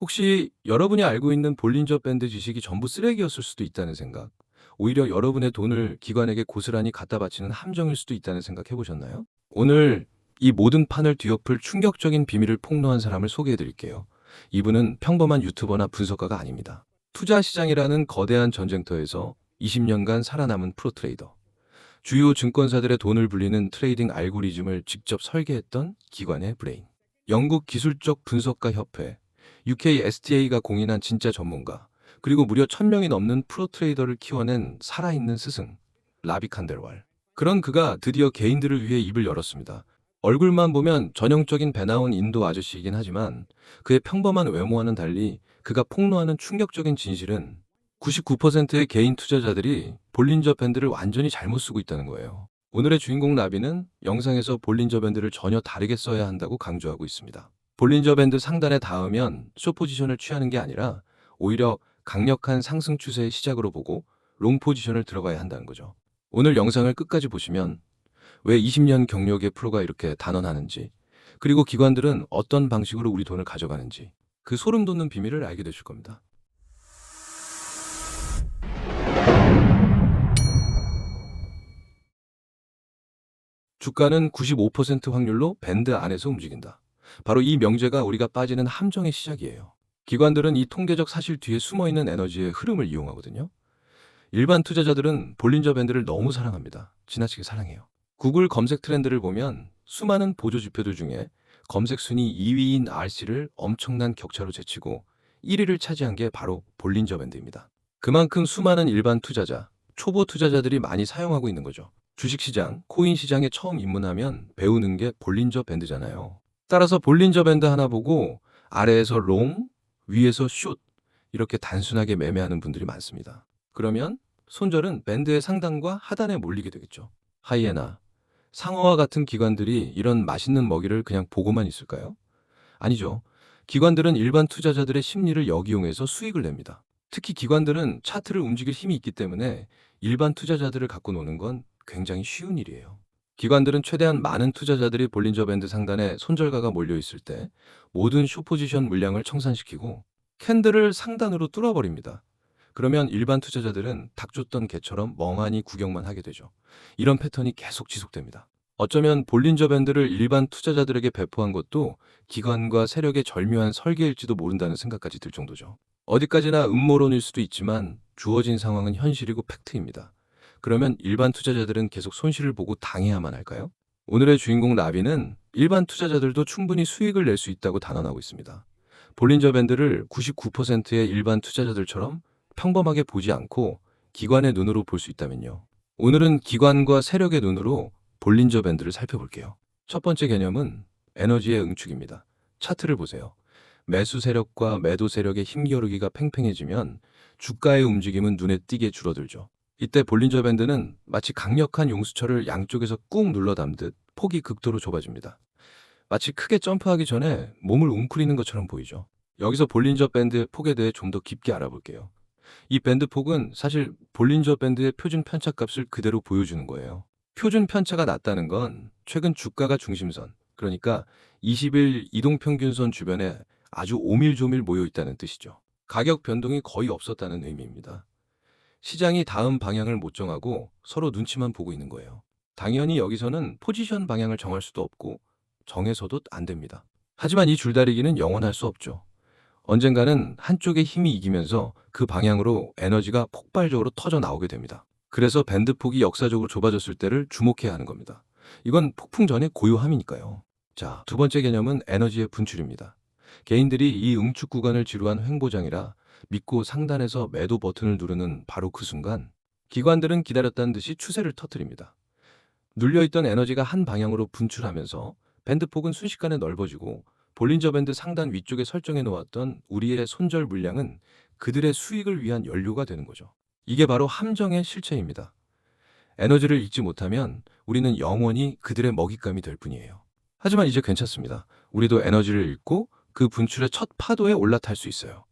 혹시 여러분이 알고 있는 볼린저 밴드 지식이 전부 쓰레기였을 수도 있다는 생각, 오히려 여러분의 돈을 기관에게 고스란히 갖다 바치는 함정일 수도 있다는 생각 해보셨나요? 오늘 이 모든 판을 뒤엎을 충격적인 비밀을 폭로한 사람을 소개해 드릴게요. 이분은 평범한 유튜버나 분석가가 아닙니다. 투자 시장이라는 거대한 전쟁터에서 20년간 살아남은 프로트레이더. 주요 증권사들의 돈을 불리는 트레이딩 알고리즘을 직접 설계했던 기관의 브레인. 영국 기술적 분석가 협회, UKSTA가 공인한 진짜 전문가, 그리고 무려 1000명이 넘는 프로트레이더를 키워낸 살아있는 스승, 라비 칸델왈. 그런 그가 드디어 개인들을 위해 입을 열었습니다. 얼굴만 보면 전형적인 배 나온 인도 아저씨이긴 하지만 그의 평범한 외모와는 달리 그가 폭로하는 충격적인 진실은 99%의 개인 투자자들이 볼린저 밴드를 완전히 잘못 쓰고 있다는 거예요. 오늘의 주인공 라비는 영상에서 볼린저 밴드를 전혀 다르게 써야 한다고 강조하고 있습니다. 볼린저 밴드 상단에 닿으면 숏 포지션을 취하는 게 아니라 오히려 강력한 상승 추세의 시작으로 보고 롱 포지션을 들어가야 한다는 거죠. 오늘 영상을 끝까지 보시면 왜 20년 경력의 프로가 이렇게 단언하는지, 그리고 기관들은 어떤 방식으로 우리 돈을 가져가는지, 그 소름 돋는 비밀을 알게 되실 겁니다. 주가는 95% 확률로 밴드 안에서 움직인다. 바로 이 명제가 우리가 빠지는 함정의 시작이에요. 기관들은 이 통계적 사실 뒤에 숨어있는 에너지의 흐름을 이용하거든요. 일반 투자자들은 볼린저 밴드를 너무 사랑합니다. 지나치게 사랑해요. 구글 검색 트렌드를 보면 수많은 보조 지표들 중에 검색 순위 2위인 RC를 엄청난 격차로 제치고 1위를 차지한 게 바로 볼린저 밴드입니다. 그만큼 수많은 일반 투자자, 초보 투자자들이 많이 사용하고 있는 거죠. 주식시장, 코인 시장에 처음 입문하면 배우는 게 볼린저 밴드잖아요. 따라서 볼린저 밴드 하나 보고 아래에서 롱, 위에서 숏 이렇게 단순하게 매매하는 분들이 많습니다. 그러면 손절은 밴드의 상단과 하단에 몰리게 되겠죠. 하이에나, 상어와 같은 기관들이 이런 맛있는 먹이를 그냥 보고만 있을까요? 아니죠. 기관들은 일반 투자자들의 심리를 역이용해서 수익을 냅니다. 특히 기관들은 차트를 움직일 힘이 있기 때문에 일반 투자자들을 갖고 노는 건 굉장히 쉬운 일이에요. 기관들은 최대한 많은 투자자들이 볼린저 밴드 상단에 손절가가 몰려 있을 때 모든 숏포지션 물량을 청산시키고 캔들을 상단으로 뚫어버립니다. 그러면 일반 투자자들은 닭 줬던 개처럼 멍하니 구경만 하게 되죠. 이런 패턴이 계속 지속됩니다. 어쩌면 볼린저 밴드를 일반 투자자들에게 배포한 것도 기관과 세력의 절묘한 설계일지도 모른다는 생각까지 들 정도죠. 어디까지나 음모론일 수도 있지만 주어진 상황은 현실이고 팩트입니다. 그러면 일반 투자자들은 계속 손실을 보고 당해야만 할까요? 오늘의 주인공 라비는 일반 투자자들도 충분히 수익을 낼 수 있다고 단언하고 있습니다. 볼린저 밴드를 99%의 일반 투자자들처럼 평범하게 보지 않고 기관의 눈으로 볼 수 있다면요. 오늘은 기관과 세력의 눈으로 볼린저 밴드를 살펴볼게요. 첫 번째 개념은 에너지의 응축입니다. 차트를 보세요. 매수 세력과 매도 세력의 힘겨루기가 팽팽해지면 주가의 움직임은 눈에 띄게 줄어들죠. 이때 볼린저 밴드는 마치 강력한 용수철을 양쪽에서 꾹 눌러 담듯 폭이 극도로 좁아집니다. 마치 크게 점프하기 전에 몸을 웅크리는 것처럼 보이죠. 여기서 볼린저 밴드의 폭에 대해 좀 더 깊게 알아볼게요. 이 밴드 폭은 사실 볼린저 밴드의 표준 편차값을 그대로 보여주는 거예요. 표준 편차가 낮다는 건 최근 주가가 중심선, 그러니까 20일 이동평균선 주변에 아주 오밀조밀 모여 있다는 뜻이죠. 가격 변동이 거의 없었다는 의미입니다. 시장이 다음 방향을 못 정하고 서로 눈치만 보고 있는 거예요. 당연히 여기서는 포지션 방향을 정할 수도 없고 정해서도 안 됩니다. 하지만 이 줄다리기는 영원할 수 없죠. 언젠가는 한쪽의 힘이 이기면서 그 방향으로 에너지가 폭발적으로 터져 나오게 됩니다. 그래서 밴드 폭이 역사적으로 좁아졌을 때를 주목해야 하는 겁니다. 이건 폭풍 전의 고요함이니까요. 자, 두 번째 개념은 에너지의 분출입니다. 개인들이 이 응축 구간을 지루한 횡보장이라 믿고 상단에서 매도 버튼을 누르는 바로 그 순간 기관들은 기다렸다는 듯이 추세를 터뜨립니다. 눌려있던 에너지가 한 방향으로 분출하면서 밴드 폭은 순식간에 넓어지고 볼린저 밴드 상단 위쪽에 설정해 놓았던 우리의 손절 물량은 그들의 수익을 위한 연료가 되는 거죠. 이게 바로 함정의 실체입니다. 에너지를 읽지 못하면 우리는 영원히 그들의 먹잇감이 될 뿐이에요. 하지만 이제 괜찮습니다. 우리도 에너지를 읽고 그 분출의 첫 파도에 올라탈 수 있어요.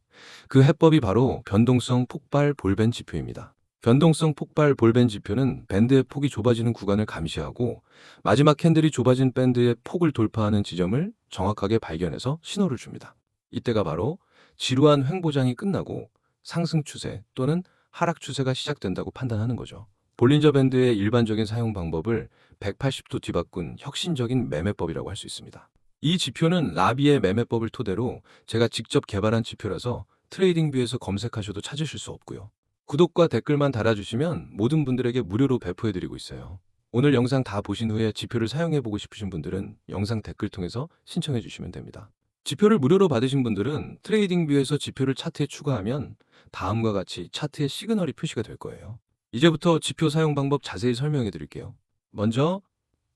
그 해법이 바로 변동성 폭발 볼벤 지표입니다. 변동성 폭발 볼벤 지표는 밴드의 폭이 좁아지는 구간을 감시하고 마지막 캔들이 좁아진 밴드의 폭을 돌파하는 지점을 정확하게 발견해서 신호를 줍니다. 이때가 바로 지루한 횡보장이 끝나고 상승 추세 또는 하락 추세가 시작된다고 판단하는 거죠. 볼린저 밴드의 일반적인 사용 방법을 180도 뒤바꾼 혁신적인 매매법이라고 할 수 있습니다. 이 지표는 라비의 매매법을 토대로 제가 직접 개발한 지표라서 트레이딩뷰에서 검색하셔도 찾으실 수 없고요. 구독과 댓글만 달아주시면 모든 분들에게 무료로 배포해드리고 있어요. 오늘 영상 다 보신 후에 지표를 사용해보고 싶으신 분들은 영상 댓글 통해서 신청해주시면 됩니다. 지표를 무료로 받으신 분들은 트레이딩뷰에서 지표를 차트에 추가하면 다음과 같이 차트에 시그널이 표시가 될 거예요. 이제부터 지표 사용 방법 자세히 설명해 드릴게요. 먼저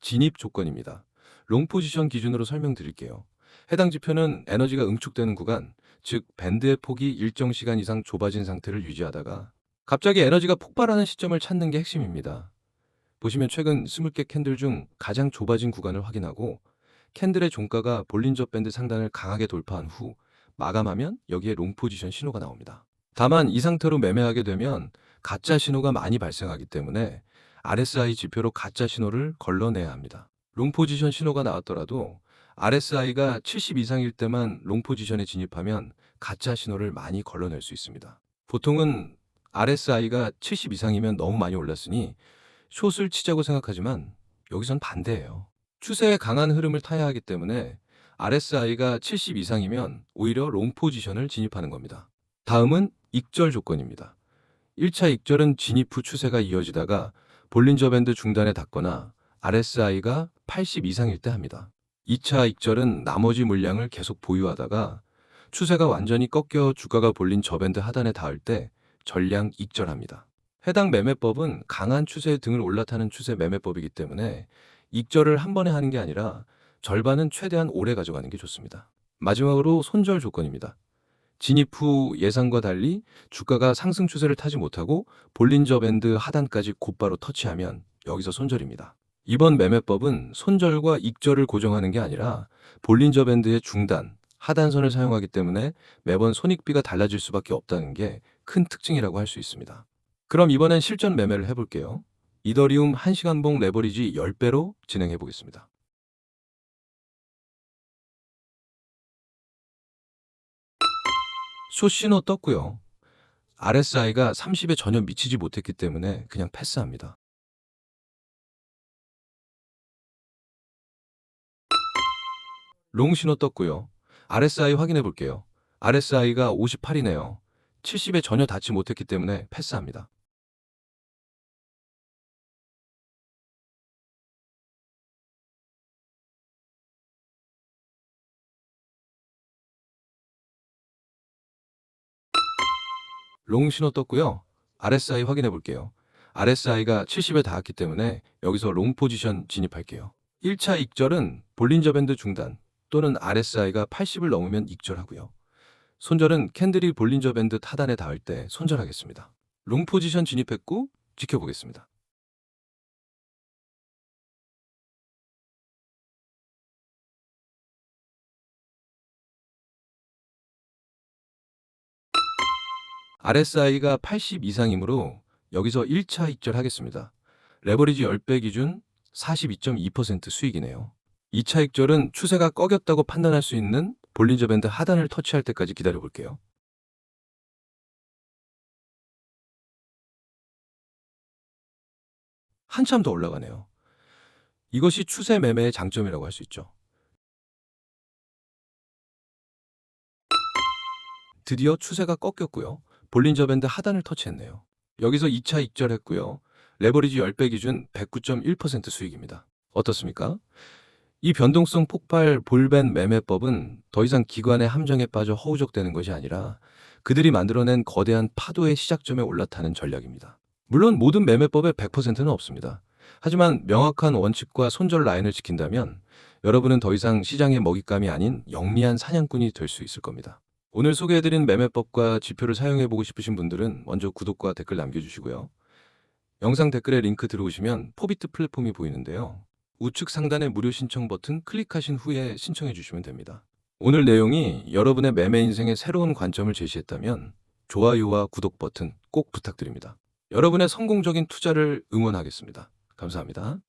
진입 조건입니다. 롱 포지션 기준으로 설명드릴게요. 해당 지표는 에너지가 응축되는 구간, 즉 밴드의 폭이 일정 시간 이상 좁아진 상태를 유지하다가 갑자기 에너지가 폭발하는 시점을 찾는 게 핵심입니다. 보시면 최근 20개 캔들 중 가장 좁아진 구간을 확인하고 캔들의 종가가 볼린저 밴드 상단을 강하게 돌파한 후 마감하면 여기에 롱 포지션 신호가 나옵니다. 다만 이 상태로 매매하게 되면 가짜 신호가 많이 발생하기 때문에 RSI 지표로 가짜 신호를 걸러내야 합니다. 롱 포지션 신호가 나왔더라도 RSI가 70 이상일 때만 롱 포지션에 진입하면 가짜 신호를 많이 걸러낼 수 있습니다. 보통은 RSI가 70 이상이면 너무 많이 올랐으니 숏을 치자고 생각하지만 여기선 반대예요. 추세의 강한 흐름을 타야 하기 때문에 RSI가 70 이상이면 오히려 롱 포지션을 진입하는 겁니다. 다음은 익절 조건입니다. 1차 익절은 진입 후 추세가 이어지다가 볼린저 밴드 중단에 닿거나 RSI가 80 이상일 때 합니다. 2차 익절은 나머지 물량을 계속 보유하다가 추세가 완전히 꺾여 주가가 볼린 저밴드 하단에 닿을 때 전량 익절합니다. 해당 매매법은 강한 추세의 등을 올라타는 추세 매매법이기 때문에 익절을 한 번에 하는 게 아니라 절반은 최대한 오래 가져가는 게 좋습니다. 마지막으로 손절 조건입니다. 진입 후 예상과 달리 주가가 상승 추세를 타지 못하고 볼린저 밴드 하단까지 곧바로 터치하면 여기서 손절입니다. 이번 매매법은 손절과 익절을 고정하는 게 아니라 볼린저 밴드의 중단, 하단선을 사용하기 때문에 매번 손익비가 달라질 수밖에 없다는 게 큰 특징이라고 할 수 있습니다. 그럼 이번엔 실전 매매를 해볼게요. 이더리움 1시간봉 레버리지 10배로 진행해 보겠습니다. 숏 신호 떴고요. RSI가 30에 전혀 미치지 못했기 때문에 그냥 패스합니다. 롱 신호 떴고요. RSI 확인해 볼게요. RSI가 58이네요. 70에 전혀 닿지 못했기 때문에 패스합니다. 롱 신호 떴고요. RSI 확인해 볼게요. RSI가 70에 닿았기 때문에 여기서 롱 포지션 진입할게요. 1차 익절은 볼린저 밴드 중단 또는 RSI가 80을 넘으면 익절하고요. 손절은 캔들이 볼린저 밴드 하단에 닿을 때 손절하겠습니다. 롱 포지션 진입했고 지켜보겠습니다. RSI가 80 이상이므로 여기서 1차 익절하겠습니다. 레버리지 10배 기준 42.2% 수익이네요. 2차 익절은 추세가 꺾였다고 판단할 수 있는 볼린저 밴드 하단을 터치할 때까지 기다려 볼게요. 한참 더 올라가네요. 이것이 추세 매매의 장점이라고 할 수 있죠. 드디어 추세가 꺾였고요. 볼린저 밴드 하단을 터치했네요. 여기서 2차 익절했고요. 레버리지 10배 기준 109.1% 수익입니다. 어떻습니까? 이 변동성 폭발 볼밴 매매법은 더 이상 기관의 함정에 빠져 허우적대는 것이 아니라 그들이 만들어낸 거대한 파도의 시작점에 올라타는 전략입니다. 물론 모든 매매법에 100%는 없습니다. 하지만 명확한 원칙과 손절 라인을 지킨다면 여러분은 더 이상 시장의 먹잇감이 아닌 영리한 사냥꾼이 될 수 있을 겁니다. 오늘 소개해드린 매매법과 지표를 사용해보고 싶으신 분들은 먼저 구독과 댓글 남겨주시고요. 영상 댓글에 링크 들어오시면 포비트 플랫폼이 보이는데요. 우측 상단의 무료 신청 버튼 클릭하신 후에 신청해 주시면 됩니다. 오늘 내용이 여러분의 매매 인생에 새로운 관점을 제시했다면 좋아요와 구독 버튼 꼭 부탁드립니다. 여러분의 성공적인 투자를 응원하겠습니다. 감사합니다.